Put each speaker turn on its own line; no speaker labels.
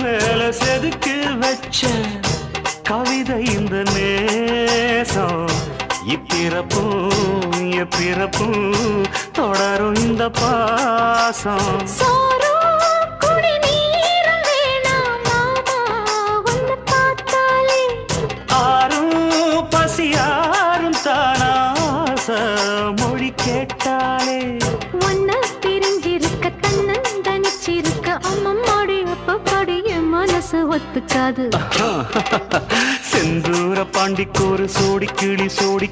மேல செதுக்கி வச்ச கவிதை இந்த நேசம் இப்பிறப்பும் எப்பிறப்பும் தொடரும் இந்த பாசம் ஆறும் பசியாரும் தானாச மொழி கேட்டாலே
ஒன்ன பிரிஞ்சிருக்க தன்னந்தனிச்சிருக்க அம்மம்மாடி அப்பப்பாடி என் மனசு ஒத்துக்காது
செந்தூர பாண்டிக்கு ஒரு சோடி கிளி கூட